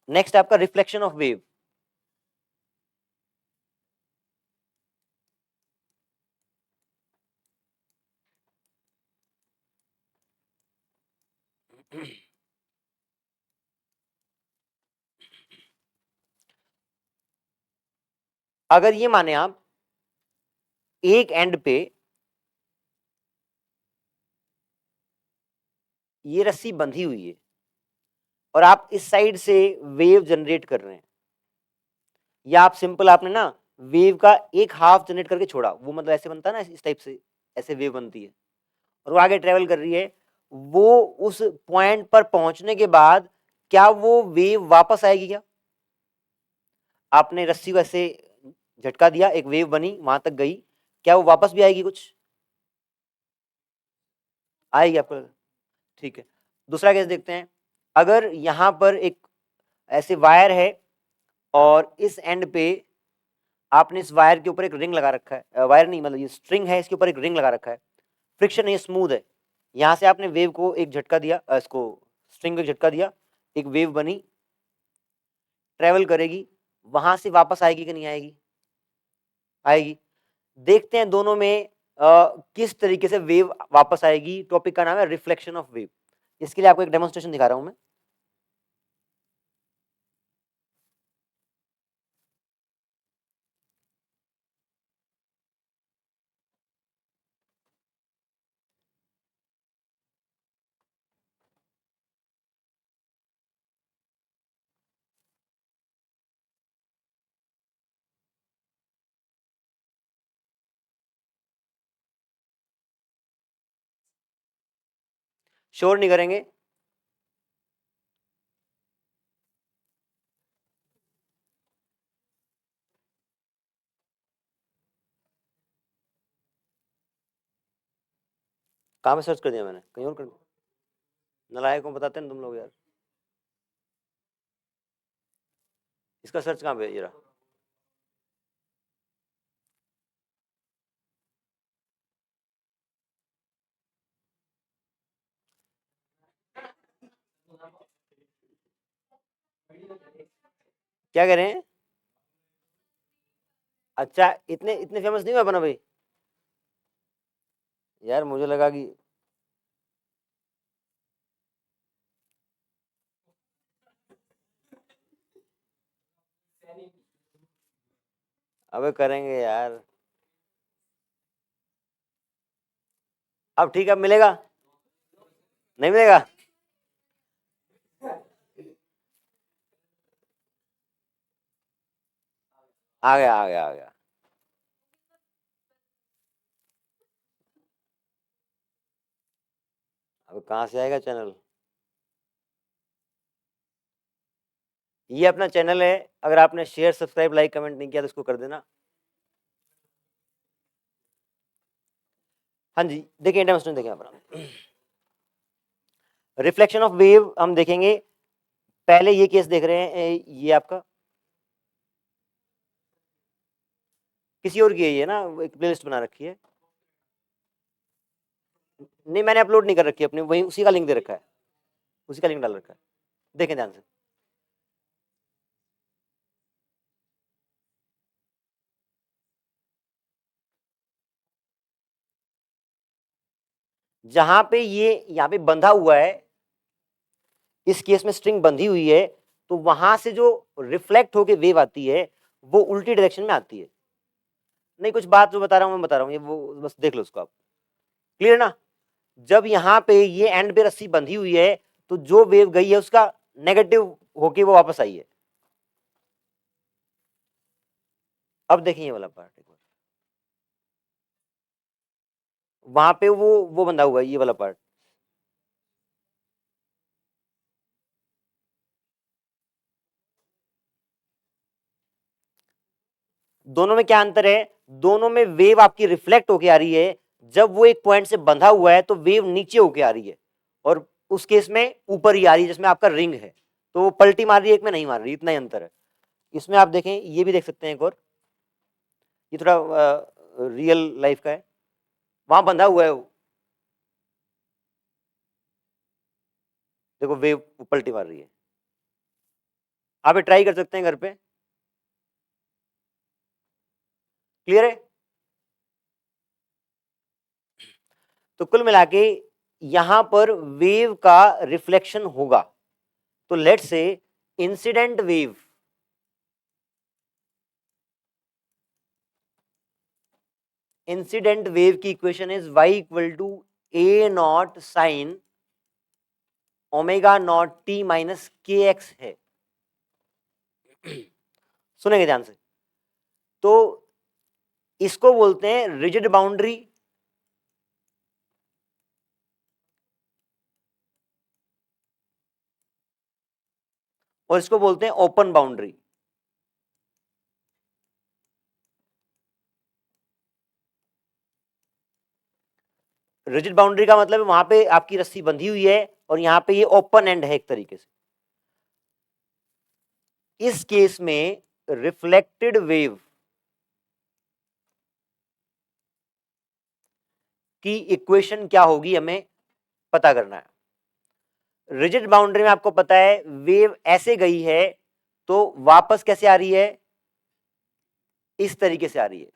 Next आपका reflection of wave. अगर ये माने आप एक एंड पे ये रस्सी बंधी हुई है और आप इस साइड से वेव जनरेट कर रहे हैं, या आप सिंपल आपने ना वेव का एक हाफ जनरेट करके छोड़ा, वो मतलब ऐसे बनता है ना, इस टाइप से ऐसे वेव बनती है और वो आगे ट्रेवल कर रही है, वो उस पॉइंट पर पहुंचने के बाद क्या वो वेव वापस आएगी क्या? आपने रस्सी को ऐसे झटका दिया, एक वेव बनी, वहां तक गई, क्या वो वापस भी आएगी? कुछ आएगी आपको लगा? ठीक है, दूसरा केस देखते हैं। अगर यहां पर एक ऐसे वायर है और इस एंड पे आपने इस वायर के ऊपर एक रिंग लगा रखा है, वायर नहीं मतलब ये स्ट्रिंग है, इसके ऊपर एक रिंग लगा रखा है, फ्रिक्शन नहीं, स्मूथ है, यहां से आपने वेव को एक झटका दिया, इसको स्ट्रिंग को एक झटका दिया, एक वेव बनी, ट्रेवल करेगी, वहां से वापस आएगी कि नहीं आएगी? आएगी। देखते हैं दोनों में किस तरीके से वेव वापस आएगी। टॉपिक का नाम है रिफ्लेक्शन ऑफ वेव। इसके लिए आपको एक डेमोन्स्ट्रेशन दिखा रहा हूं मैं। श्योर नहीं करेंगे? कहां पे सर्च कर दिया मैंने? कहीं और कर दिया? नलायक को बताते हैं तुम लोग यार। इसका सर्च कहां पे है? ये रहा। क्या कह रहे हैं? अच्छा, इतने इतने फेमस नहीं हुआ अपना भाई यार, मुझे लगा कि अबे करेंगे यार। अब ठीक है, अब मिलेगा? नहीं मिलेगा? आ गया आ गया आ गया। अब कहाँ से आएगा चैनल? ये अपना चैनल है, अगर आपने शेयर सब्सक्राइब लाइक कमेंट नहीं किया तो इसको कर देना। हाँ जी, देखिए डेमोन्स्ट्रेशन देखिए यहाँ पर। रिफ्लेक्शन ऑफ वेव हम देखेंगे। पहले ये केस देख रहे हैं, ये आपका किसी और की है, ये ना एक प्लेलिस्ट बना रखी है। नहीं, मैंने अपलोड नहीं कर रखी है अपनी, वही उसी का लिंक दे रखा है, उसी का लिंक डाल रखा है। देखें ध्यान से। जहां पे ये यहाँ पे बंधा हुआ है, इस केस में स्ट्रिंग बंधी हुई है, तो वहां से जो रिफ्लेक्ट होके वेव आती है वो उल्टी डायरेक्शन में आती है। नहीं, कुछ बात जो बता रहा हूं मैं बता रहा हूं, ये वो बस देख लो उसको आप। क्लियर ना? जब यहाँ पे ये एंड पे रस्सी बंधी हुई है तो जो वेव गई है उसका नेगेटिव होके वो वापस आई है। अब देखें ये वाला पार्ट एक बार, वहां पे वो बंधा हुआ है, ये वाला पार्ट। दोनों में क्या अंतर है? दोनों में वेव आपकी रिफ्लेक्ट होके आ रही है, जब वो एक पॉइंट से बंधा हुआ है तो वेव नीचे होके आ रही है, और उस केस में ऊपर ही आ रही है जिसमें आपका रिंग है, तो वो पलटी मार रही है, एक में नहीं मार रही, इतना ही अंतर है। इसमें आप देखें, ये भी देख सकते हैं एक और, ये थोड़ा रियल लाइफ का है, वहां बंधा हुआ है वो, देखो वेव पलटी मार रही है। आप ट्राई कर सकते हैं घर पे। क्लियर है? तो कुल मिला के यहां पर वेव का रिफ्लेक्शन होगा। तो let's say incident wave, incident wave की equation is y equal to a naught sine omega naught t minus k x है। सुनेंगे ध्यान से। तो इसको बोलते हैं रिजिड बाउंड्री, और इसको बोलते हैं ओपन बाउंड्री। रिजिड बाउंड्री का मतलब वहां पे आपकी रस्सी बंधी हुई है और यहां पे ये ओपन एंड है एक तरीके से। इस केस में रिफ्लेक्टेड वेव की इक्वेशन क्या होगी हमें पता करना है। रिजिड बाउंड्री में आपको पता है वेव ऐसे गई है तो वापस कैसे आ रही है, इस तरीके से आ रही है।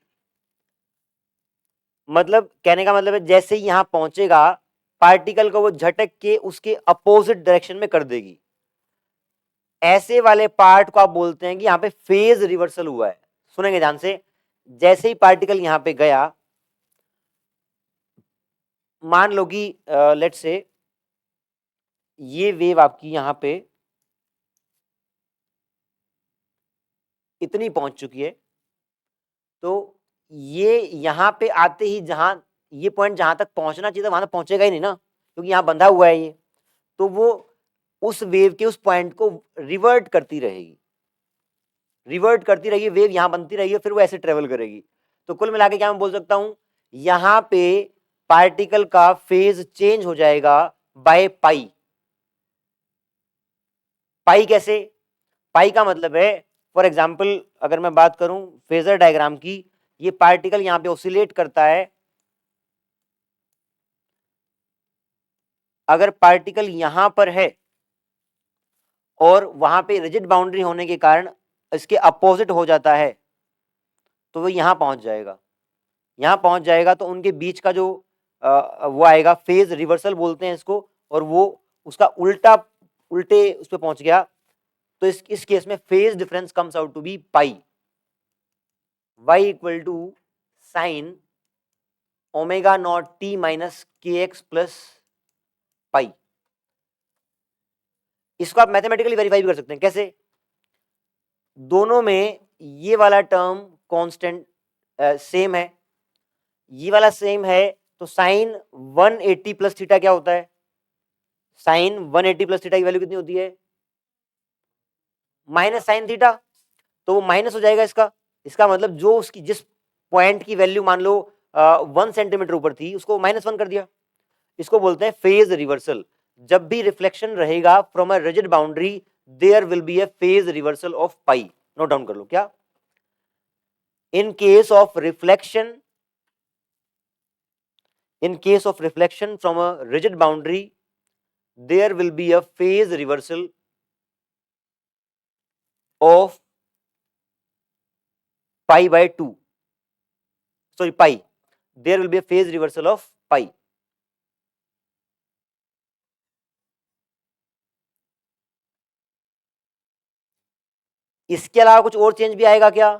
मतलब कहने का मतलब है जैसे ही यहां पहुंचेगा पार्टिकल को वो झटक के उसके अपोजिट डायरेक्शन में कर देगी। ऐसे वाले पार्ट को आप बोलते हैं कि यहां पे फेज रिवर्सल हुआ है। सुनेंगे ध्यान से। जैसे ही पार्टिकल यहां पे गया, मान लो कि लेट्स से ये वेव आपकी यहां पे इतनी पहुंच चुकी है, तो ये यहां पे आते ही जहां ये पॉइंट जहां तक पहुंचना चाहिए था वहां तक पहुंचेगा ही नहीं ना, क्योंकि यहां बंधा हुआ है ये। तो वो उस वेव के उस पॉइंट को रिवर्ट करती रहेगी, रिवर्ट करती रहेगी, वेव यहां बनती रहेगी, फिर वो ऐसे ट्रेवल करेगी। तो कुल मिला के क्या मैं बोल सकता हूं, यहां पे पार्टिकल का फेज चेंज हो जाएगा बाय पाई। पाई कैसे? पाई का मतलब है, फॉर एग्जाम्पल अगर मैं बात करूं फेजर डायग्राम की, ये पार्टिकल यहां पे ऑसिलेट करता है। अगर पार्टिकल यहां पर है और वहां पे रिजिड बाउंड्री होने के कारण इसके अपोजिट हो जाता है, तो वो यहां पहुंच जाएगा। यहां पहुंच जाएगा तो उनके बीच का जो वो आएगा, फेज रिवर्सल बोलते हैं इसको, और वो उसका उल्टा उल्टे उस पर पहुंच गया। तो इस केस में phase difference comes out to be pi, y equal to sine omega naught t minus k x plus pi. इसको आप मैथमेटिकली वेरीफाई भी कर सकते हैं। कैसे? दोनों में ये वाला टर्म कांस्टेंट सेम है, ये वाला सेम है, तो साइन 180 प्लस थीटा क्या होता है? साइन 180 प्लस थीटा की वैल्यू कितनी होती है? Minus sine theta. तो वो माइनस हो जाएगा इसका। इसका मतलब जो उसकी जिस पॉइंट की वैल्यू मान लो 1 सेंटीमीटर ऊपर थी, उसको -1 कर दिया। इसको बोलते हैं फेज रिवर्सल। जब भी रिफ्लेक्शन रहेगा from a rigid boundary, there will be a phase reversal of pi. Note down कर लो क्या? In case of reflection, in case of reflection from a rigid boundary, there will be a phase reversal of pi by 2, sorry pi, there will be a phase reversal of pi. इसके अलावा कुछ और change भी आएगा क्या?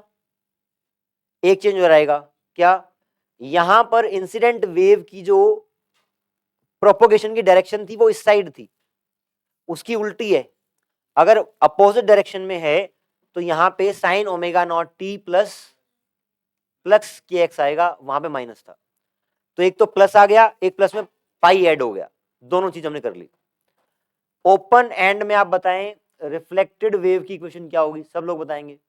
एक change और आएगा क्या? यहां पर इंसिडेंट वेव की जो प्रोपोगेशन की डायरेक्शन थी वो इस साइड थी, उसकी उल्टी है। अगर अपोजिट डायरेक्शन में है तो यहां पे sign omega naught t plus plus k x आएगा, वहां पे माइनस था। तो एक तो प्लस आ गया, एक प्लस में पाई ऐड हो गया, दोनों चीज हमने कर ली। ओपन एंड में आप बताएं रिफ्लेक्टेड वेव की इक्वेशन क्या होगी? सब लोग बताएंगे।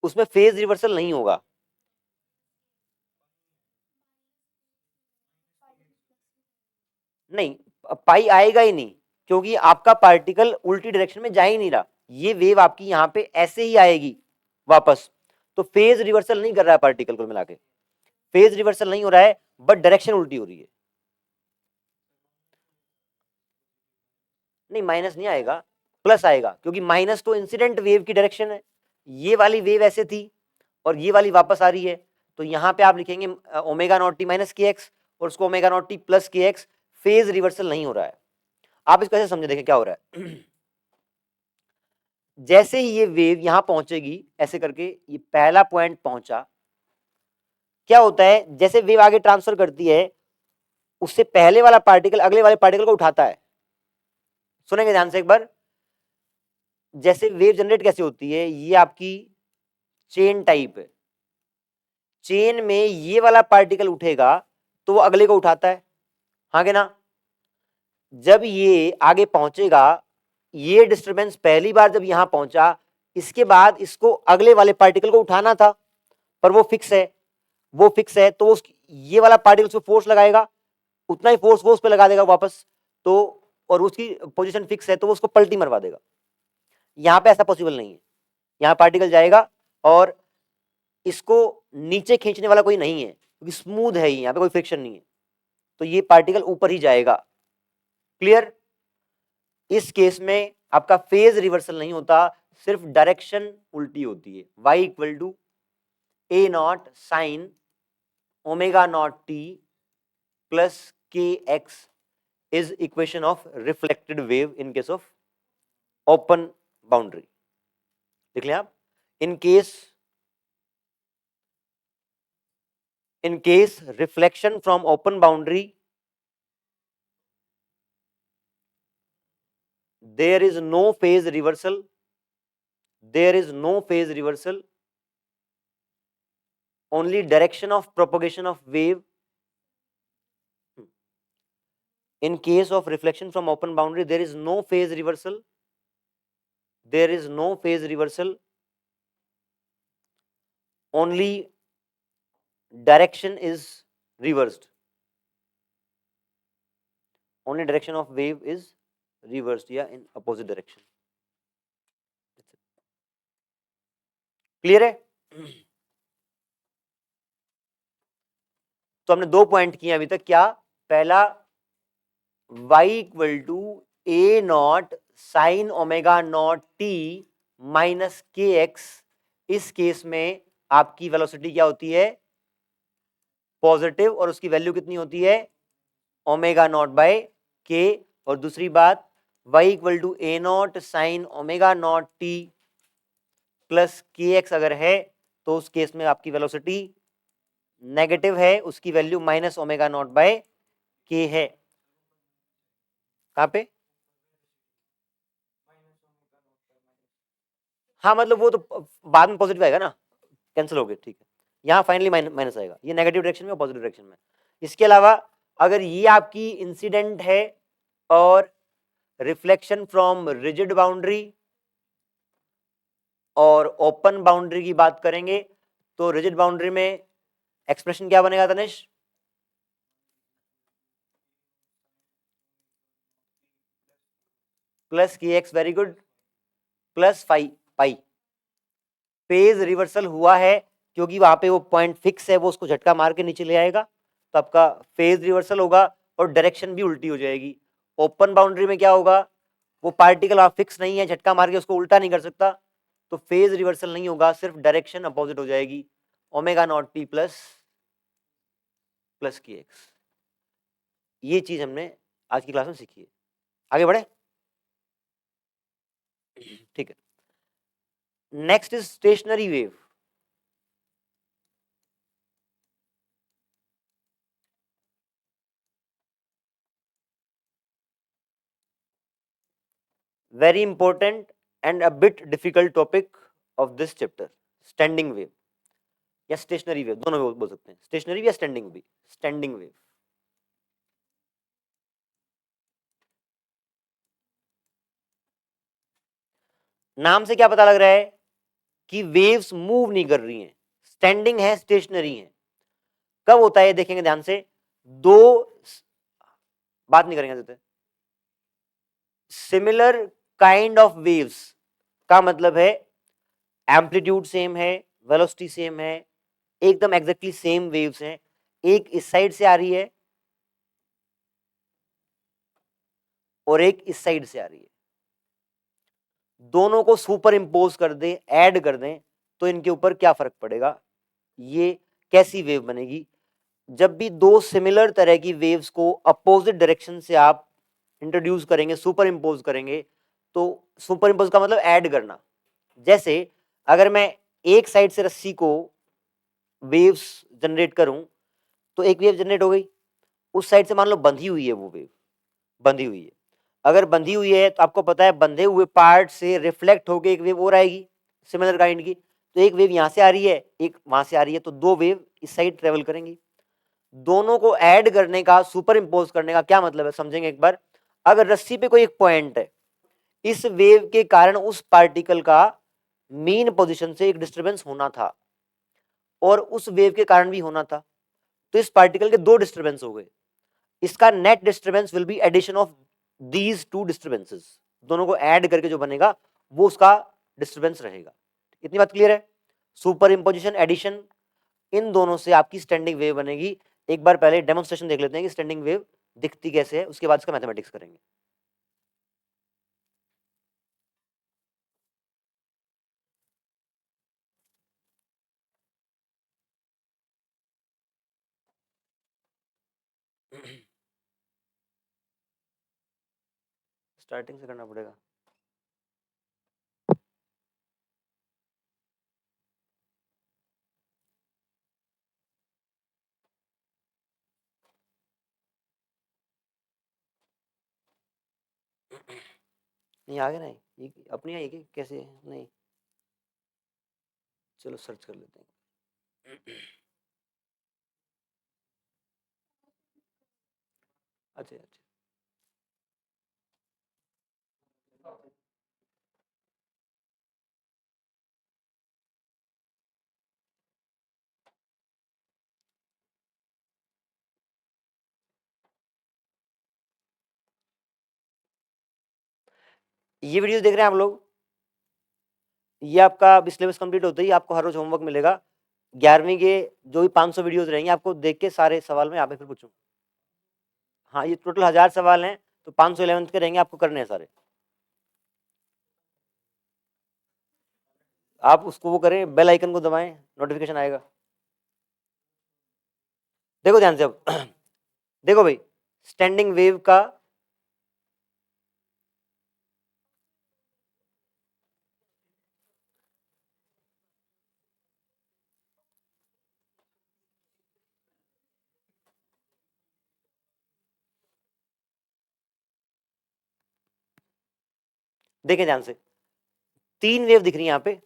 उसमें फेज रिवर्सल नहीं होगा। नहीं, पाई आएगा ही नहीं, क्योंकि आपका पार्टिकल उल्टी डायरेक्शन में जा ही नहीं रहा। ये वेव आपकी यहां पे ऐसे ही आएगी वापस। तो फेज रिवर्सल नहीं कर रहा है पार्टिकल को मिला के, फेज रिवर्सल नहीं हो रहा है, बट डायरेक्शन उल्टी हो रही है। नहीं माइनस नहीं आएगा, प्लस आएगा, क्योंकि माइनस तो इंसिडेंट वेव की डायरेक्शन है। ये वाली वेव ऐसे थी और ये वाली वापस आ रही है, तो यहाँ पे आप लिखेंगे omega naught t minus k x और उसको omega naught t plus k x. Phase reversal नहीं हो रहा है। आप इसको ऐसे समझे, देखें क्या हो रहा है। जैसे ही ये वेव यहां पहुंचेगी ऐसे करके, ये पहला पॉइंट पहुंचा, क्या होता है जैसे वेव आगे ट्रांसफर करती है उससे पहले वाला पार्टिकल अगले वाले पार्टिकल को उठाता है। सुनेंगे ध्यान से एक बार। जैसे वेव जनरेट कैसे होती है, ये आपकी चेन टाइप है। चेन में ये वाला पार्टिकल उठेगा तो वो अगले को उठाता है, हाँ के ना। जब ये आगे पहुंचेगा, ये डिस्टरबेंस पहली बार जब यहां पहुंचा, इसके बाद इसको अगले वाले पार्टिकल को उठाना था, पर वो फिक्स है, वो फिक्स है, तो ये वाला पार्टिकल उसको फोर्स लगाएगा, उतना ही फोर्स वो उस पर लगा देगा वापस, तो और उसकी पोजीशन फिक्स है तो वो उसको पलटी मरवा देगा। यहां पे ऐसा पॉसिबल नहीं है। यहां पार्टिकल जाएगा और इसको नीचे खींचने वाला कोई नहीं है, क्योंकि स्मूथ है, यहां पे कोई फ्रिक्शन नहीं है, तो ये पार्टिकल ऊपर ही जाएगा। क्लियर? इस केस में आपका फेज रिवर्सल नहीं होता, सिर्फ डायरेक्शन उल्टी होती है। y equal to a naught sine omega naught t plus k x is equation of reflected wave in case of open boundary। देख लें आप, in case reflection from open boundary there is no phase reversal, there is no phase reversal, only direction of propagation of wave। In case of reflection from open boundary there is no phase reversal, there is no phase reversal, only direction is reversed, only direction of wave is reversed या in opposite direction। Clear है? तो हमने दो point किए अभी तक। क्या? पहला, y equal to a naught sine omega naught t minus k x. इस केस में आपकी वेलोसिटी क्या होती है? पॉजिटिव, और उसकी वैल्यू कितनी होती है? ओमेगा नॉट बाय के। और दूसरी बात, y equal to a naught sine omega naught t plus k x अगर है तो उस केस में आपकी वेलोसिटी नेगेटिव है, उसकी value minus omega naught by k है। कहां पे? हाँ मतलब वो तो बाद में पॉजिटिव आएगा ना, कैंसिल हो गया, ठीक है। यहाँ फाइनली माइनस आएगा, ये नेगेटिव डायरेक्शन में और पॉजिटिव डायरेक्शन में। इसके अलावा अगर ये आपकी इंसिडेंट है और रिफ्लेक्शन फ्रॉम रिजिड बाउंड्री और ओपन बाउंड्री की बात करेंगे, तो रिजिड बाउंड्री में एक्सप्रेशन क्या बनेगा Tanish? Plus k x, very good, plus pi. Phase reversal हुआ है क्योंकि वहां पे वो पॉइंट फिक्स है, वो उसको झटका मार के नीचे ले आएगा, तो आपका फेज रिवर्सल होगा और डायरेक्शन भी उल्टी हो जाएगी। ओपन बाउंड्री में क्या होगा? वो पार्टिकल आप फिक्स नहीं है, झटका मार के उसको उल्टा नहीं कर सकता, तो फेज रिवर्सल नहीं होगा, सिर्फ डायरेक्शन अपोजिट हो जाएगी। Omega naught t plus k x. ये चीज हमने आज की क्लास में सीखी है। आगे बढ़े? ठीक है। Next is stationary wave. very important and a bit difficult topic of this chapter, standing wave या स्टेशनरी वेव, दोनों बोल सकते हैं, स्टेशनरी या स्टैंडिंग भी, स्टैंडिंग वेव। नाम से क्या पता लग रहा है कि वेव्स मूव नहीं कर रही हैं, स्टैंडिंग है, स्टेशनरी है। कब होता है देखेंगे ध्यान से, दो बात नहीं करेंगे, सिमिलर काइंड ऑफ वेव्स का मतलब है एम्पलीट्यूड सेम है, वेलोसिटी सेम है, एकदम एग्जैक्टली सेम वेव्स हैं। एक इस साइड से आ रही है और एक इस साइड से आ रही है, दोनों को सुपर इंपोज कर दें, ऐड कर दें, तो इनके ऊपर क्या फर्क पड़ेगा, ये कैसी वेव बनेगी। जब भी दो सिमिलर तरह की वेव्स को अपोजिट डायरेक्शन से आप इंट्रोड्यूस करेंगे, सुपर इंपोज करेंगे, तो सुपर इंपोज का मतलब ऐड करना। जैसे अगर मैं एक साइड से रस्सी को वेव्स जनरेट करूं, तो एक वेव जनरेट हो गई, उस साइड से मान लो बंधी हुई है, वो वेव बंधी हुई है, अगर बंधी हुई है तो आपको पता है बंधे हुए पार्ट से रिफ्लेक्ट होकर एक वेव और आएगी सिमिलर काइंड की, तो एक वेव यहां से आ रही है, एक वहां से आ रही है, तो दो वेव इस साइड ट्रेवल करेंगी। दोनों को ऐड करने का, सुपर इंपोज करने का क्या मतलब है, समझेंगे एक बार। अगर रस्सी पे कोई एक पॉइंट है, इस वेव के कारण उस पार्टिकल का मेन पोजीशन से एक डिस्टरबेंस होना था और उस वेव के कारण भी होना था, तो इस पार्टिकल के दो डिस्टरबेंस हो गए, इसका net disturbance will be addition of these two disturbances, दोनों को ऐड करके जो बनेगा वो उसका डिस्टरबेंस रहेगा। इतनी बात क्लियर है। सुपर इंपोजिशन, एडिशन, इन दोनों से आपकी स्टैंडिंग वेव बनेगी। एक बार पहले डेमोन्स्ट्रेशन देख लेते हैं कि स्टैंडिंग वेव दिखती कैसे है, उसके बाद इसका मैथमेटिक्स करेंगे। स्टार्टिंग से करना पड़ेगा। नहीं आ गया, नहीं ये अपनी आई कि कैसे है? नहीं, चलो सर्च कर लेते हैं। अच्छा अच्छा, ये वीडियो देख रहे हैं आप लोग, ये आपका सिलेबस कंप्लीट होते ही आपको हर रोज होमवर्क मिलेगा। 11वीं के जो भी 500 वीडियोस रहेंगे, आपको देख के सारे सवाल मैं यहाँ पे फिर पूछूंगा। हाँ, ये टोटल 1000 सवाल हैं, तो 500 11th के रहेंगे, आपको करने हैं सारे। आप उसको वो करें, बेल आइकन को दबाएं, नोटिफिकेशन आएगा। देखो ध्यान से अब। देखो भाई, स्टैंडिंग वेव का देखें ध्यान से, तीन वेव दिख रही है यहाँ पे।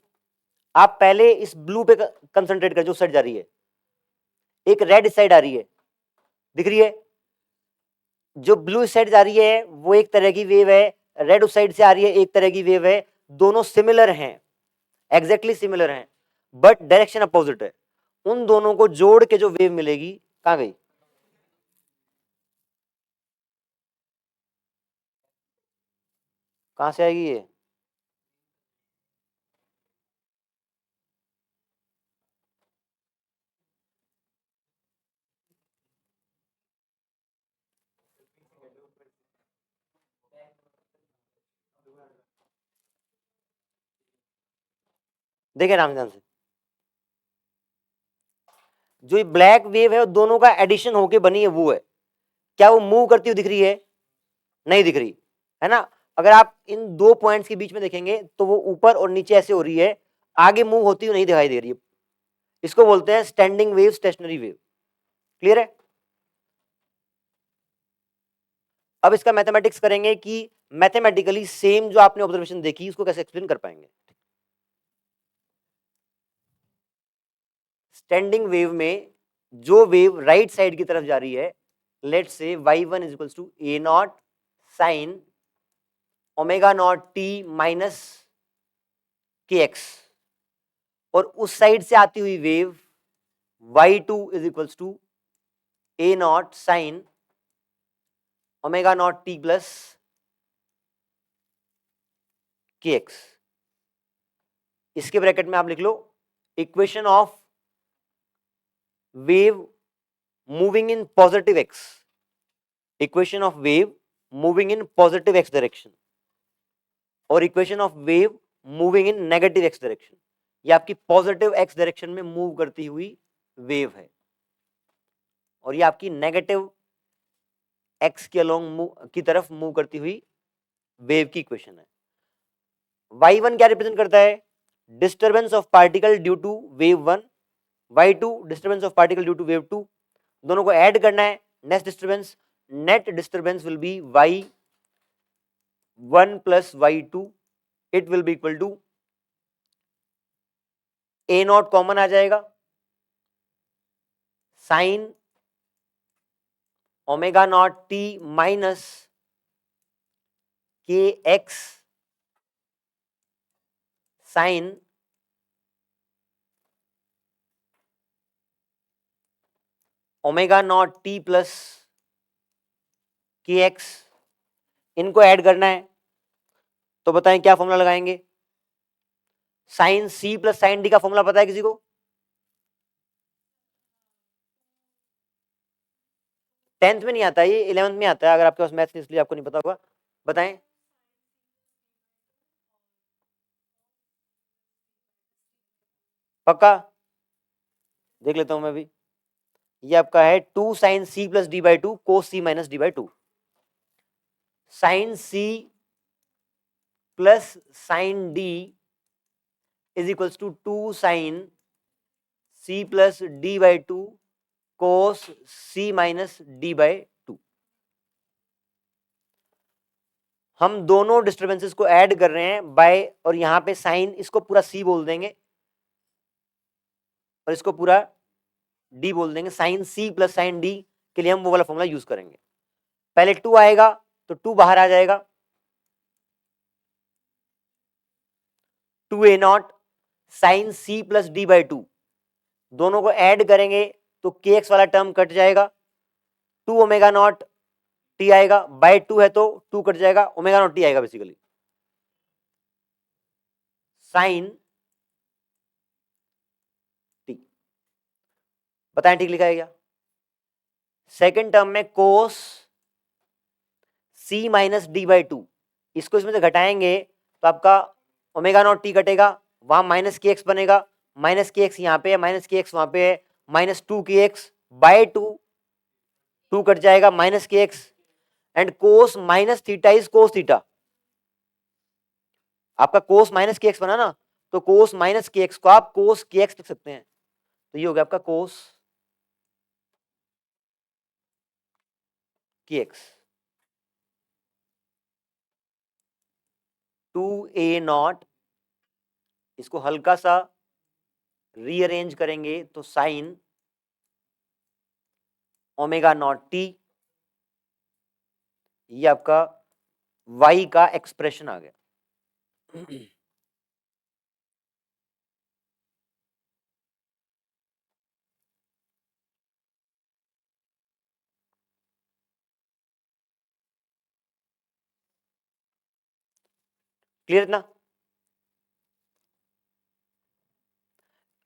आप पहले इस ब्लू पे कंसंट्रेट कर, जो साइड जा रही है, एक रेड साइड आ रही है, दिख रही है। जो ब्लू साइड जा रही है वो एक तरह की वेव है, रेड उस साइड से आ रही है एक तरह की वेव है। दोनों सिमिलर हैं, एग्जैक्टली सिमिलर हैं, बट डायरेक्शन अपोजिट है। उन दोनों को जोड़ के जो वेव मिलेगी, कहां गई, कहां से आएगी ये, देखे नाम ध्यान से। जो ये ब्लैक वेव है, दोनों का एडिशन होके बनी है, वो है। क्या वो मूव करती हुई दिख रही है, नहीं दिख रही है ना। अगर आप इन दो पॉइंट्स के बीच में देखेंगे तो वो ऊपर और नीचे ऐसे हो रही है, आगे मूव होती हुई नहीं दिखाई दे रही है। इसको बोलते हैं standing wave, stationary wave. Clear है। अब इसका मैथमेटिक्स करेंगे कि मैथमेटिकली सेम जो आपने ऑब्जर्वेशन देखी उसको कैसे एक्सप्लेन कर पाएंगे। स्टैंडिंग वेव में जो वेव राइट साइड की तरफ जा रही है, let say y1 is equals to a naught sine omega naught t minus k x, और उस साइड से आती हुई wave y2 is equals to a naught sine omega naught t plus k x. इसके ब्रैकेट में आप लिख लो equation of wave moving in positive x, equation of wave moving in positive x direction और equation of wave moving in negative x direction. ये आपकी positive x direction में move करती हुई वेव है और ये आपकी नेगेटिव एक्स के अलोंग की तरफ मूव करती हुई वेव की इक्वेशन है। y1 क्या रिप्रेजेंट करता है? Disturbance of particle due to wave 1, y2 disturbance of particle due to wave 2। दोनों को ऐड करना है, net disturbance will be y1 plus y2, it will be equal to a naught common आ जाएगा, sine omega naught t minus k x sine omega naught t plus k x. इनको add करना है तो बताएं क्या फॉर्मूला लगाएंगे? Sine c plus sine d का फॉर्मूला पता है किसी को? 10th में नहीं आता, ये 11th में आता है। अगर आपके पास मैथ्स इसलिए आपको नहीं पता होगा, बताएं। पक्का देख लेता हूं मैं भी। ये आपका है 2 sine c plus d by two cos c minus d by two. Sine c plus sine d is equals to 2 sine c plus d by two cos c minus d by two. हम दोनों disturbances को add कर रहे हैं bye, और यहां पे sign इसको पूरा सी बोल देंगे और इसको पूरा डी बोल देंगे। Sine c plus sine d के लिए हम वो वाला फॉर्मूला यूज करेंगे। पहले 2 आएगा तो 2 बाहर आ जाएगा, 2a naught sine c plus d by two, दोनों को ऐड करेंगे तो के एक्स वाला टर्म कट जाएगा, 2 ओमेगा नॉट टी आएगा, बाय 2 है तो 2 कट जाएगा, ओमेगा नॉट टी आएगा बेसिकली। साइन टी, बताएं ठीक लिखा है क्या? सेकेंड टर्म में कोस c minus d by to, इसको इसमें से घटाएंगे तो आपका ओमेगा नॉट टी कटेगा, वहां माइनस के एक्स बनेगा, माइनस के एक्स यहाँ पे है, माइनस के एक्स वहां पे है, माइनस 2 के एक्स बाय 2, 2 कट जाएगा, minus k x and cos minus theta is cos theta. आपका कोस माइनस के एक्स बना ना, तो कोस माइनस के एक्स को आप कोस के एक्स लिख सकते हैं। तो ये हो गया आपका कोस के एक्स। 2a नॉट, इसको हल्का सा रीअरेंज करेंगे तो साइन ओमेगा नॉट टी, ये आपका y का एक्सप्रेशन आ गया। क्लियर इतना?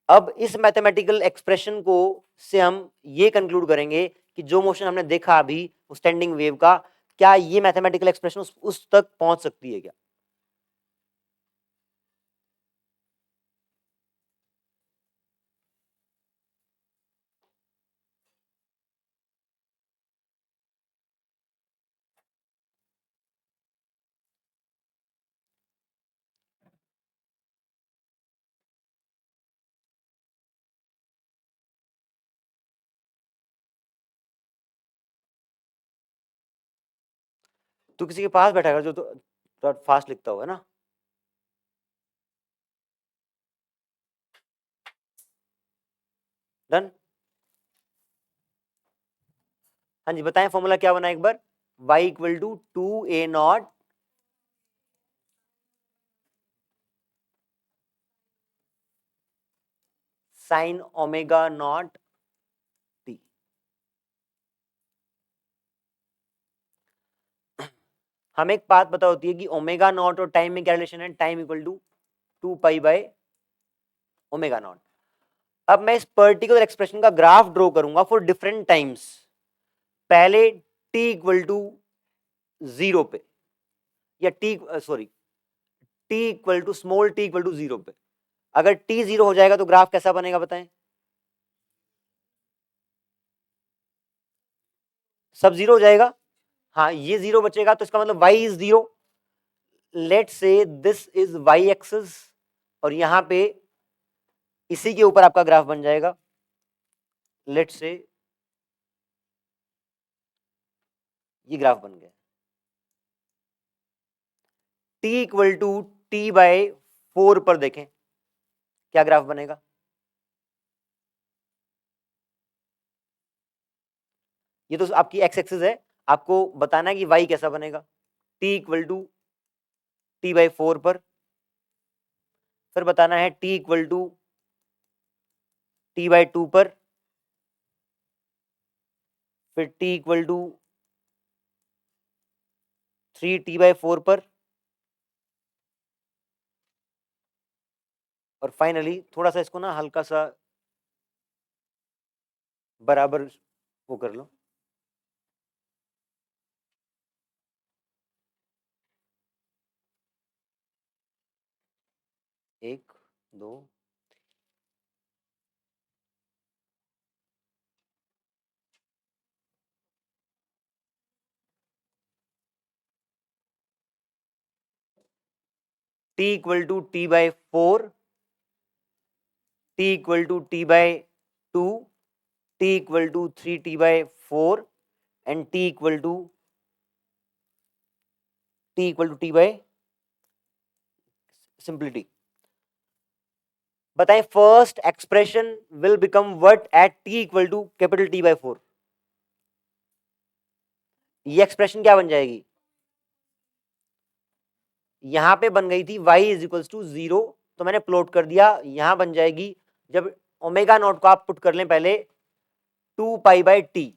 अब इस मैथमेटिकल एक्सप्रेशन को से हम ये कंक्लूड करेंगे कि जो मोशन हमने देखा अभी स्टैंडिंग वेव का, क्या ये मैथमेटिकल एक्सप्रेशन उस तक पहुंच सकती है क्या? तो किसी के पास बैठा कर जो तो फास्ट लिखता होगा ना। डन। हाँ जी, बताएं फॉर्मूला क्या बना एक बार? y equal to 2a naught sine omega naught t. हमें एक बात पता होती है कि ओमेगा नॉट और टाइम में क्या रिलेशन है? Time equal to 2 pi by omega naught. अब मैं इस पर्टिकुलर एक्सप्रेशन का ग्राफ ड्रॉ करूंगा फॉर डिफरेंट टाइम्स। पहले t इक्वल टू जीरो पे, या small t equal to zero पे। अगर टी जीरो हो जाएगा तो ग्राफ कैसा बनेगा बताएं? सब जीरो हो जाएगा। हाँ, ये जीरो बचेगा तो इसका मतलब y इज जीरो। लेट से दिस इज y एक्सिस, और यहां पे इसी के ऊपर आपका ग्राफ बन जाएगा। लेट से ये ग्राफ बन गया। t equal to t by 4 पर देखें क्या ग्राफ बनेगा। ये तो आपकी x एक्सिस है, आपको बताना है कि y कैसा बनेगा। t equal to t by 4 पर, फिर बताना है t equal to t by 2 पर, फिर t इक्वल टू 3t/4 पर, और फाइनली थोड़ा सा इसको ना हल्का सा बराबर वो कर लो। एक, दो, t equal to t/4, t equal to t/2, t equal to 3t/4, and t equal to t by simplicity. बताएं first expression will become what at t equal to capital T/4। ये एक्सप्रेशन क्या बन जाएगी? यहां पे बन गई थी y इज इक्वल टू 0, तो मैंने प्लॉट कर दिया। यहां बन जाएगी जब ओमेगा नॉट को आप पुट कर लें पहले 2π/t,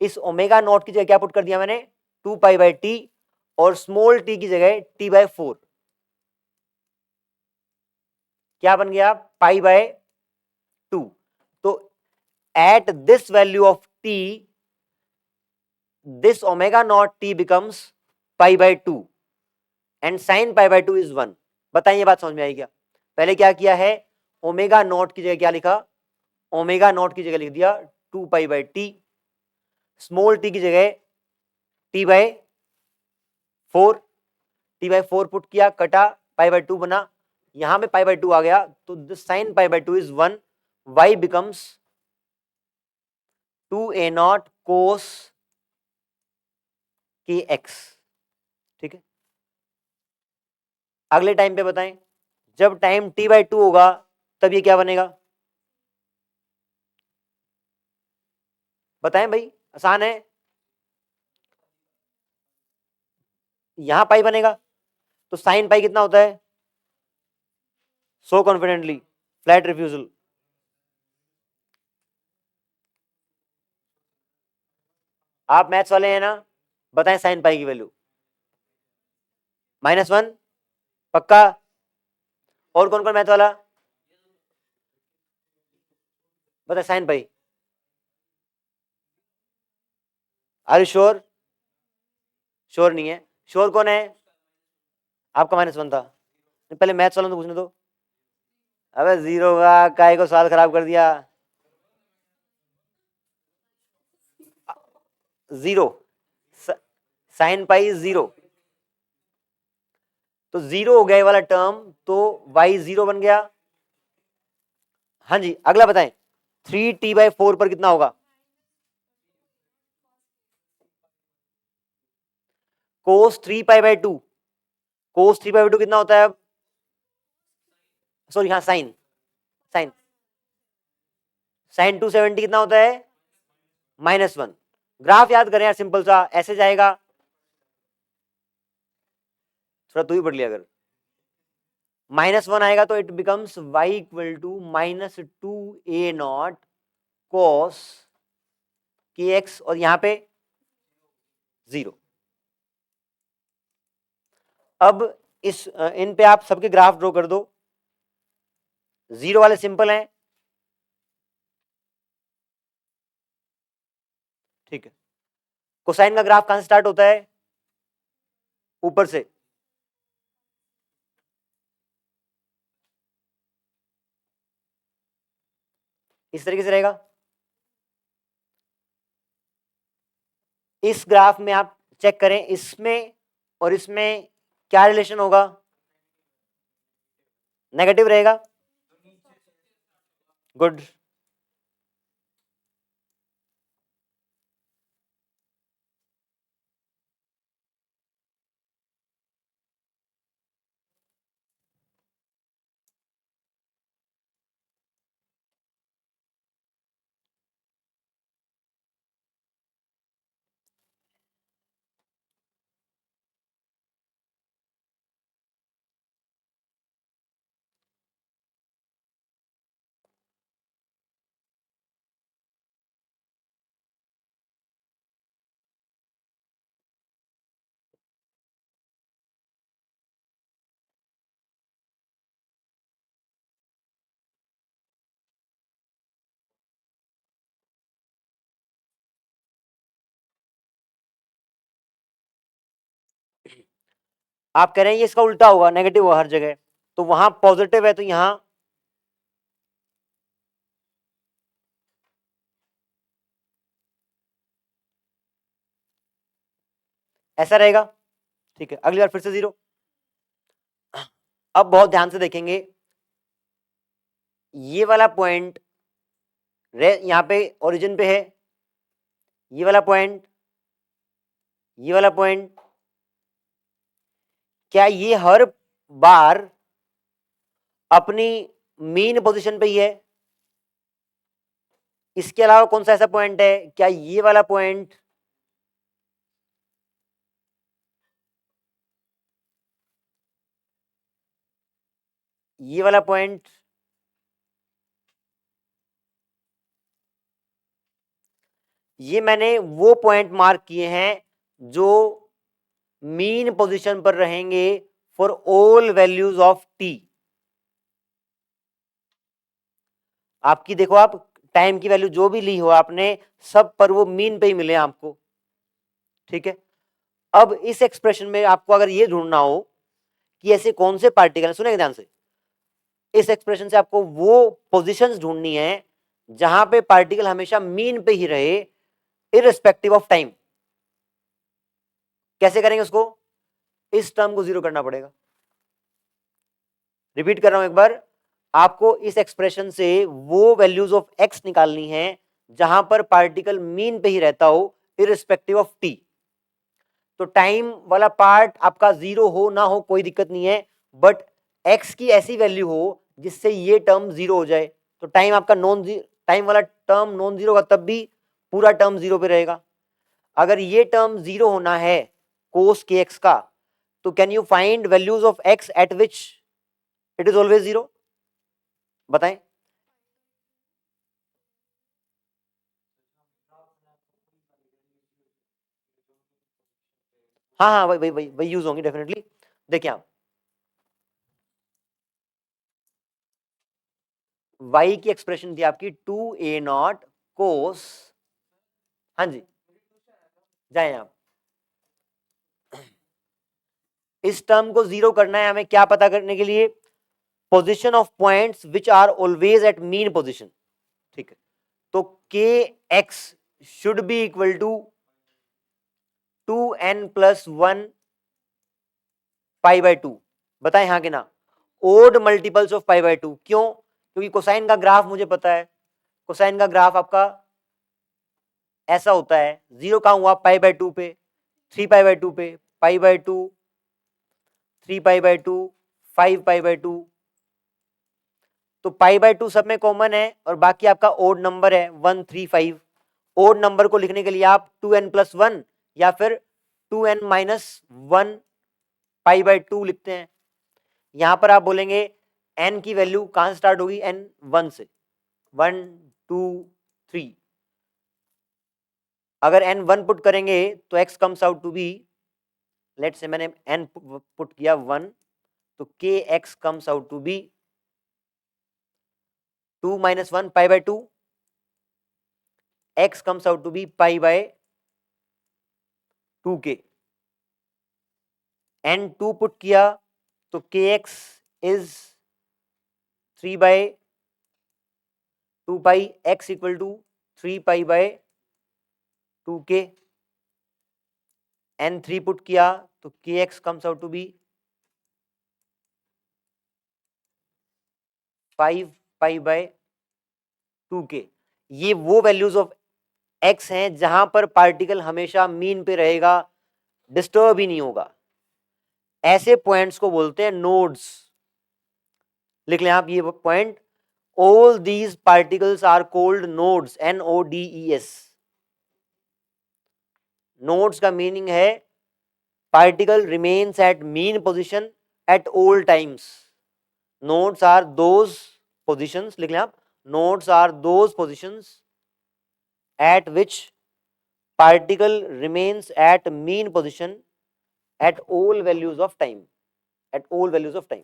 इस ओमेगा नॉट की जगह क्या पुट कर दिया मैंने? 2π/t, और स्मॉल t की जगह t/4। क्या बन गया? π/2। तो at this value of t, this omega naught t becomes π/2, and sine π/2 is 1। बताइए बात समझ में आई क्या? पहले क्या किया है, ओमेगा नॉट की जगह क्या लिखा? ओमेगा नॉट की जगह लिख दिया 2π/t, स्मॉल t की जगह t/4, t/4 पुट किया, कटा, π/2 बना, यहां पे π/2 आ गया, तो this sine π/2 is 1, y becomes 2a0 cos kx। ठीक है, अगले टाइम पे बताएं, जब टाइम t/2 होगा तब ये क्या बनेगा? बताएं भाई, आसान है। यहां पाई बनेगा, तो साइन पाई कितना होता है? सो कॉन्फिडेंटली फ्लैट रिफ्यूजल। आप मैथ्स वाले हैं ना? बताएं साइन पाई की वैल्यू -1 पक्का? और कौन कौन मैथ वाला? बताए sine pi. Are you sure? Sure नहीं है। श्योर कौन है? आपका -1 था। पहले मैथ्स वालों को पूछने दो। अबे जीरो का काय को साल खराब कर दिया। जीरो, साइन पाई 0, तो 0 हो गया ये वाला टर्म, तो y 0 बन गया। हाँ जी, अगला बताएं, 3t/4 पर कितना होगा? cos 3π/2, cos 3π/2 कितना होता है अब? सॉरी, हाँ, साइन साइन साइन 270 कितना होता है? -1। ग्राफ याद करें यार, सिंपल सा ऐसे जाएगा। थोड़ा तू ही पढ़ लिया अगर -1 आएगा तो it becomes y equal to -2a0 cos kx, और यहां पे 0। अब इन पे आप सबके ग्राफ ड्रॉ कर दो। 0 वाले सिंपल हैं, ठीक है। कोसाइन का ग्राफ कहां से स्टार्ट होता है? ऊपर से। इस तरीके से रहेगा। इस ग्राफ में आप चेक करें, इसमें और इसमें क्या रिलेशन होगा? नेगेटिव रहेगा। गुड। आप कह रहे हैं ये इसका उल्टा होगा, नेगेटिव होगा हर जगह, तो वहां पॉजिटिव है तो यहां ऐसा रहेगा। ठीक है, अगली बार फिर से 0। अब बहुत ध्यान से देखेंगे, ये वाला पॉइंट यहां पे ओरिजिन पे है, ये वाला पॉइंट, ये वाला पॉइंट, क्या ये हर बार अपनी मीन पोजीशन पे ही है? इसके अलावा कौन सा ऐसा पॉइंट है, क्या ये वाला पॉइंट, ये वाला पॉइंट, ये मैंने वो पॉइंट मार्क किए हैं जो मीन पोजीशन पर रहेंगे for all values of T. आपकी देखो, आप टाइम की वैल्यू जो भी ली हो आपने, सब पर वो मीन पे ही मिले आपको। ठीक है, अब इस एक्सप्रेशन में आपको अगर ये ढूंढना हो कि ऐसे कौन से पार्टिकल, सुनेंगे ध्यान से, इस एक्सप्रेशन से आपको वो पोजीशंस ढूंढनी है जहां पे पार्टिकल हमेशा मीन पे ही रहे इररिस्पेक्टिव ऑफ टाइम। कैसे करेंगे उसको? इस टर्म को 0 करना पड़ेगा। रिपीट कर रहा हूं एक बार, आपको इस एक्सप्रेशन से वो वैल्यूज ऑफ एक्स निकालनी है जहां पर पार्टिकल मीन पे ही रहता हो इररिस्पेक्टिव ऑफ टी। तो टाइम वाला पार्ट आपका 0 हो ना हो कोई दिक्कत नहीं है, बट एक्स की ऐसी वैल्यू हो जिससे ये टर्म 0 हो जाए। तो टाइम आपका टाइम वाला टर्म नॉन जीरो का तब भी पूरा टर्म 0 पे रहेगा। अगर ये टर्म 0 होना है कोस के एक्स का, तो can you find values of x eight which it is always 0? बताएं। हाँ हाँ, वही वही वही वही यूज होंगी डेफिनेटली। देखिए आप, y की एक्सप्रेशन थी आपकी 2a0 कोस, हाँ जी, जाए आप, इस टर्म को 0 करना है हमें क्या पता करने के लिए? Position of points which are always at mean position. ठीक है, तो k x should be equal to 2n+1 π/2। बताएं हाँ कि ना? Odd multiples of π/2। क्यों? क्योंकि कोसाइन का ग्राफ मुझे पता है, कोसाइन का ग्राफ आपका ऐसा होता है, 0 कहां हुआ? π/2 पे, 3π/2 पे, π/2, 3π/2, 5π/2। तो π/2 सब में कॉमन है और बाकी आपका ओड नंबर है 135। ओड नंबर को लिखने के लिए आप 2n+1 या फिर 2n-1 π/2 लिखते हैं। यहां पर आप बोलेंगे n की वैल्यू कहां से स्टार्ट होगी? n 1 से, 1 2 3। अगर n 1 पुट करेंगे तो x comes out to be, let say मैंने n पुट किया 1, तो k x comes out to be 2-1 π/2, x comes out to be pi by 2k, and 2 put किया तो kx is 3 by 2 pi x equal to 3 pi by 2k, and 3 put किया तो kx comes out to be 5 pi by 2k। ये वो values of x हैं जहां पर particle हमेशा मीन पे रहेगा, डिस्टर्ब ही नहीं होगा। ऐसे पॉइंट्स को बोलते हैं नोड्स। लिख लें आप ये point, all these particles are called nodes, NODES। Nodes का मीनिंग है particle remains at mean position at all times. Nodes are those positions, लिख लें आप, nodes are those positions at which particle remains at mean position at all values of time, at all values of time।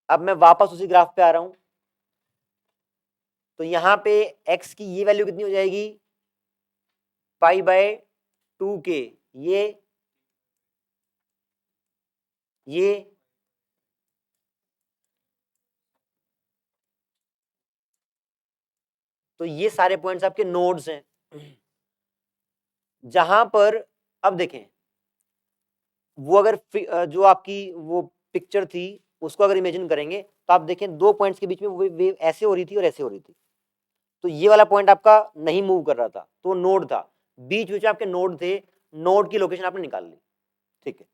अब मैं वापस उसी graph पे आ रहा हूं, तो यहां पे x की ये वैल्यू कितनी हो जाएगी, पाई बाय 2k, ये तो ये सारे पॉइंट्स आपके नोड्स हैं जहां पर, अब देखें वो अगर जो आपकी वो पिक्चर थी उसको अगर इमेजिन करेंगे तो आप देखें दो पॉइंट्स के बीच में वेव ऐसे हो रही थी और ऐसे हो रही थी, तो ये वाला पॉइंट आपका नहीं मूव कर रहा था, तो नोड था, बीच बीच में आपके नोड थे, नोड की लोकेशन आपने निकाल ली, ठीक है।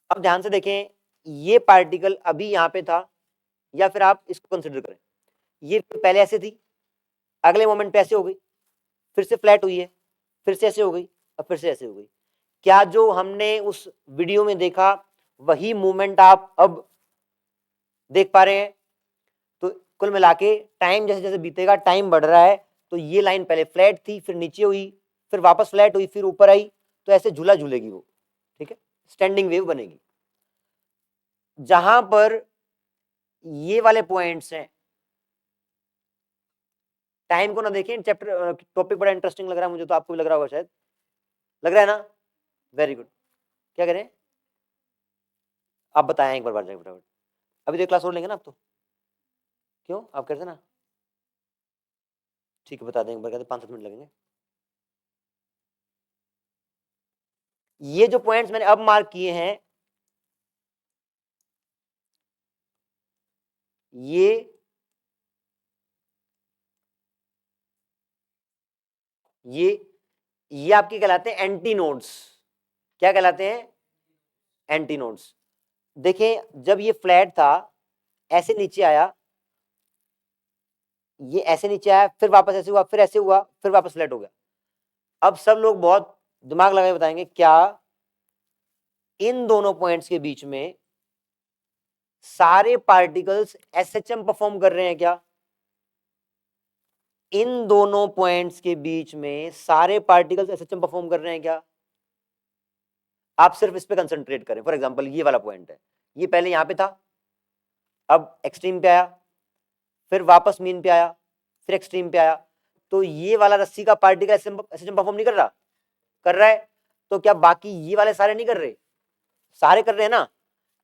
अब ध्यान से देखें, ये पार्टिकल अभी यहां पे था, या फिर आप इसको कंसिडर करें, ये पहले ऐसे थी, अगले मोमेंट पे ऐसे हो गई, फिर से फ्लैट हुई है, फिर से ऐसे हो गई, अब फिर से ऐसे हो गई। क्या जो हमने उस वीडियो में देखा वही मूवमेंट आप अब देख पा रहे हैं? तो कुल मिला के टाइम जैसे जैसे बीतेगा, टाइम बढ़ रहा है, तो ये लाइन पहले फ्लैट थी, फिर नीचे हुई, फिर वापस फ्लैट हुई, फिर ऊपर आई, तो ऐसे झूला झूलेगी वो, ठीक है, स्टैंडिंग वेव बनेगी। जहां पर ये वाले पॉइंट्स हैं, टाइम को ना देखें, चैप्टर टॉपिक बड़ा इंटरेस्टिंग लग रहा है मुझे, तो आपको भी लग रहा होगा शायद, लग रहा है ना, वेरी गुड। क्या करें, आप बताएं एक बार जाए फटाफट, अभी तो क्लास और लेंगे ना आप, तो क्यों आप कहते ना, ठीक है बता दें एक बार, कहते 5-7 मिनट लगेंगे। ये जो पॉइंट्स मैंने अब मार्क किए हैं, ये आपके कहलाते हैं एंटी नोड्स। क्या कहलाते हैं, एंटी नोड्स। देखें जब ये फ्लैट था, ऐसे नीचे आया, ये ऐसे नीचे आया, फिर वापस ऐसे हुआ, फिर ऐसे हुआ, फिर वापस फ्लैट हो गया। अब सब लोग बहुत दिमाग लगाए बताएंगे, क्या इन दोनों पॉइंट्स के बीच में सारे पार्टिकल्स एसएचएम परफॉर्म कर रहे हैं क्या? इन दोनों पॉइंट्स के बीच में सारे पार्टिकल्स एसएचएम परफॉर्म कर रहे हैं क्या? आप सिर्फ इस पे कंसंट्रेट करें। फॉर एग्जांपल ये वाला पॉइंट है, ये पहले यहां पे था, अब एक्सट्रीम पे आया, फिर वापस मीन पे आया, फिर एक्सट्रीम पे आया, तो ये वाला रस्सी का पार्टिकल एसएचएम परफॉर्म नहीं कर रहा? कर रहा है। तो क्या बाकी ये वाले सारे नहीं कर रहे? सारे कर रहे हैं ना।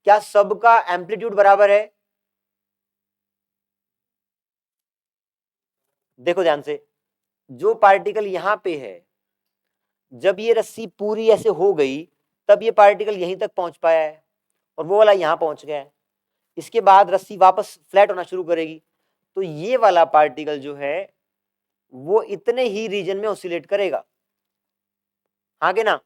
क्या सबका एम्पलीट्यूड बराबर है? देखो ध्यान से, जो पार्टिकल यहां पे है, जब ये रस्सी पूरी ऐसे हो गई तब ये पार्टिकल यहीं तक पहुंच पाया है और वो वाला यहां पहुंच गया है। इसके बाद रस्सी वापस फ्लैट होना शुरू करेगी, तो ये वाला पार्टिकल जो है वो इतने ही रीजन में ऑसिलेट करेगा, आगे ना।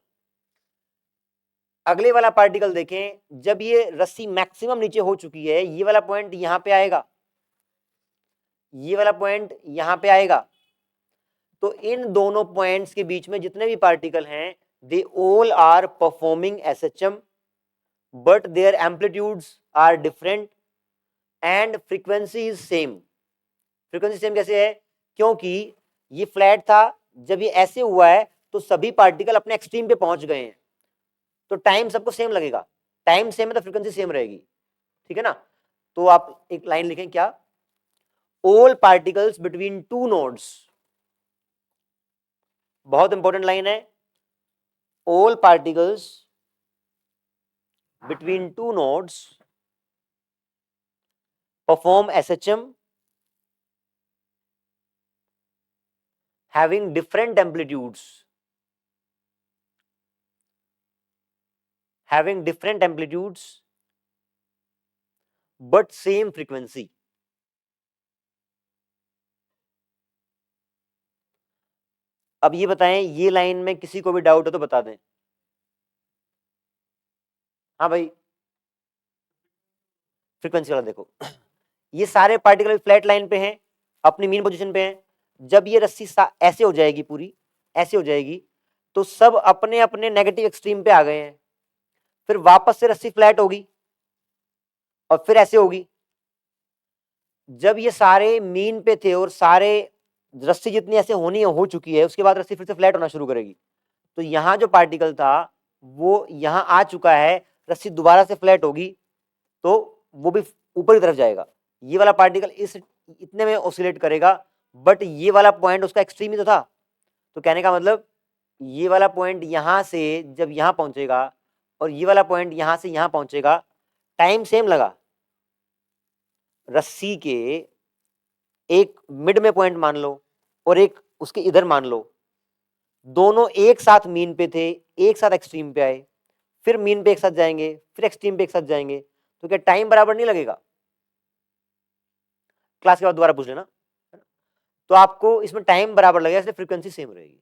अगले वाला पार्टिकल देखें, जब ये रस्सी मैक्सिमम नीचे हो चुकी है, ये वाला पॉइंट यहां पे आएगा, ये वाला पॉइंट यहां पे आएगा, तो इन दोनों पॉइंट्स के बीच में जितने भी पार्टिकल हैं, they all are performing SHM, but their amplitudes are different and frequency is same. Frequency same कैसे है? क्योंकि ये फ्लैट था, जब ये ऐसे हुआ है तो सभी पार्टिकल अपने एक्सट्रीम पे पहुंच गए हैं, तो टाइम सबको सेम लगेगा। टाइम सेम है तो फ्रीक्वेंसी सेम रहेगी, ठीक है ना। तो आप एक लाइन लिखें, क्या, all particles between two nodes, बहुत इंपॉर्टेंट लाइन है, all particles between two nodes perform SHM having different amplitudes, but same frequency. अब ये बताएं, ये लाइन में किसी को भी डाउट है तो बता दें। हाँ भाई, फ्रीक्वेंसी वाला देखो, ये सारे पार्टिकल फ्लैट लाइन पे हैं, अपनी मीन पोजीशन पे हैं। जब ये रस्सी ऐसे हो जाएगी, पूरी ऐसे हो जाएगी, तो सब अपने अपने नेगेटिव एक्सट्रीम पे आ गए हैं। फिर वापस से रस्सी फ्लैट होगी और फिर ऐसे होगी। जब ये सारे मीन पे थे और सारे रस्सी जितनी ऐसे होनी है हो चुकी है, उसके बाद रस्सी फिर से फ्लैट होना शुरू करेगी। तो यहाँ जो पार्टिकल था वो यहाँ आ चुका है, रस्सी दोबारा से फ्लैट होगी तो वो भी ऊपर की तरफ जाएगा। ये वाला पार्टिकल इस इतने में ऑसिलेट करेगा, बट ये वाला पॉइंट उसका एक्सट्रीम ही तो था। तो कहने का मतलब ये वाला पॉइंट यहाँ से जब यहाँ पहुंचेगा और ये वाला पॉइंट यहाँ से यहाँ पहुंचेगा, टाइम सेम लगा। रस्सी के एक मिड में पॉइंट मान लो और एक उसके इधर मान लो, दोनों एक साथ मीन पे थे, एक साथ एक्सट्रीम पे आए, फिर मीन पे एक साथ जाएंगे, फिर एक्सट्रीम पे एक साथ जाएंगे, तो क्या टाइम बराबर नहीं लगेगा? क्लास के बाद दोबारा पूछ लेना। तो आपको इसमें टाइम बराबर लगेगा, इसलिए फ्रीक्वेंसी सेम रहेगी।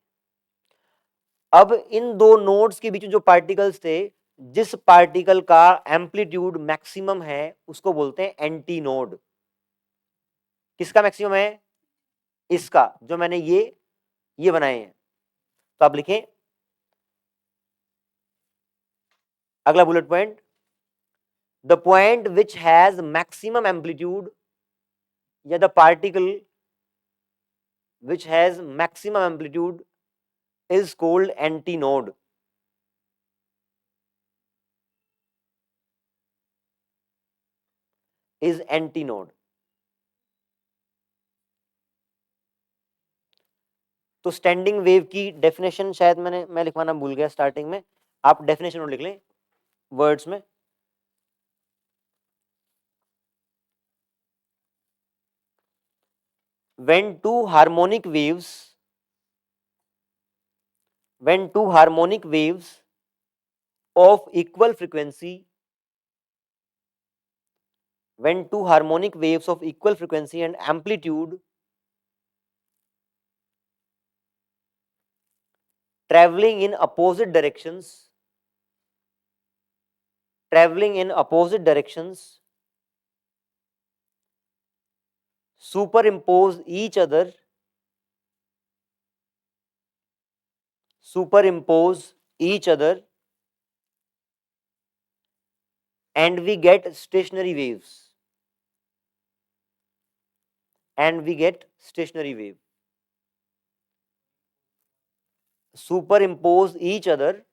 अब इन दो नोड्स के बीच में जो पार्टिकल्स थे, जिस पार्टिकल का एम्पलीट्यूड मैक्सिमम है उसको बोलते हैं एंटी नोड। किसका मैक्सिमम है? इसका, जो मैंने ये बनाए हैं। तो आप लिखें अगला bullet point, the point which has maximum amplitude या the particle which has maximum amplitude is called antinode. Is antinode. तो स्टैंडिंग वेव की डेफिनेशन शायद मैं लिखवाना भूल गया स्टार्टिंग में, आप डेफिनेशन और लिख लें वर्ड्स में। when two harmonic waves of equal frequency and amplitude traveling in opposite directions superimpose each other and we get stationary wave. Superimpose each other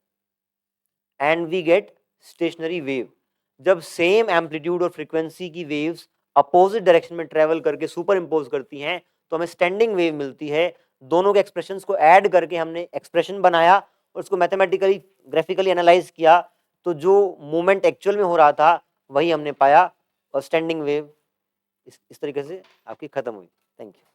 and we get stationary wave. जब same amplitude और frequency की waves opposite direction में travel करके super impose करती हैं तो हमें standing wave मिलती है। दोनों के एक्सप्रेशंस को ऐड करके हमने एक्सप्रेशन बनाया और उसको मैथमेटिकली ग्राफिकली एनालाइज किया, तो जो मूवमेंट एक्चुअल में हो रहा था वही हमने पाया और स्टैंडिंग वेव इस तरीके से आपकी खत्म हुई। Thank you.